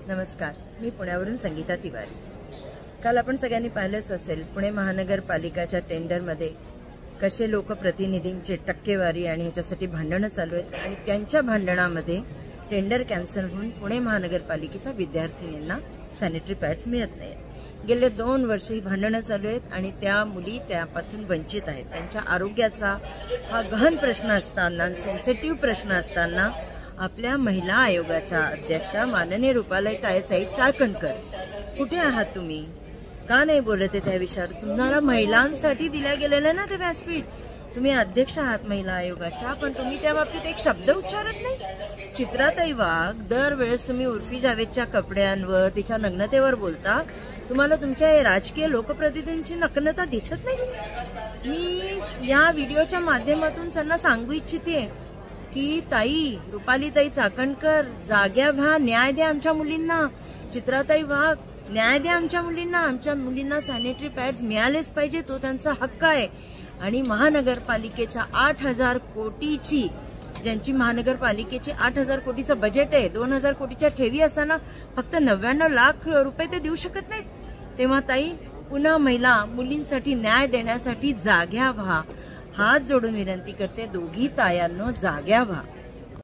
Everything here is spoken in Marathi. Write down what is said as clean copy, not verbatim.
नमस्कार, मी पुण्यावरून संगीता तिवारी। काल आपण सगळ्यांनी पाहिलंच असेल, पुणे महानगरपालिकेच्या टेंडरमध्ये कसे लोकप्रतिनिधींची टक्केवारी आणि ह्याच्यासाठी भांडणं चालू आहेत आणि त्यांच्या भांडणामध्ये टेंडर कॅन्सल होऊन पुणे महानगरपालिकेच्या विद्यार्थिनींना सॅनिटरी पॅड्स मिळत नाहीत। गेले 2 वर्ष ही भांडणं चालू आहेत आणि त्या मुली त्यापासून वंचित आहेत। त्यांच्या आरोग्याचा हा गहन प्रश्न असताना, सेन्सिटिव्ह प्रश्न असताना आपल्या महिला आयोगाच्या अध्यक्षा माननीय रुपालाई ताई चाकणकर, कुठे आहात तुम्ही? का नाही बोलत त्या विषयावर? तुम्हाला महिलांसाठी दिल्या गेलेलं ना ते व्यासपीठ, तुम्ही अध्यक्ष आहात महिला आयोगाच्या, पण तुम्ही त्या बाबतीत एक शब्द उच्चारत नाही। चित्राताई वाघ, दरवेळेस तुम्ही उर्फी जावेदच्या कपड्यांवर, तिच्या नग्नतेवर बोलता, तुम्हाला तुमच्या राजकीय लोकप्रतिनिधींची नग्नता दिसत नाही? मी या व्हिडिओच्या माध्यमातून त्यांना सांगू इच्छिते की ताई, रुपाली ताई चाकणकर, जाग्या व्हा, न्याय द्या आमच्या मुलींना। चित्राताई वाघ, न्याय द्या आमच्या मुलींना सॅनिटरी पॅड्स मिळालेच पाहिजे, तो त्यांचा हक्क आहे। आणि महानगरपालिकेच्या 8,000 कोटीची, ज्यांची महानगरपालिकेची 8,000 कोटीचं बजेट आहे, 2,000 कोटीच्या ठेवी असताना फक्त 99 लाख रुपये ते देऊ शकत नाहीत। तेव्हा ताई, पुन्हा महिला मुलींसाठी न्याय देण्यासाठी जाग्या व्हा, हात जोडून विनंती करते, दोघी तायांनो जाग्या व्हा।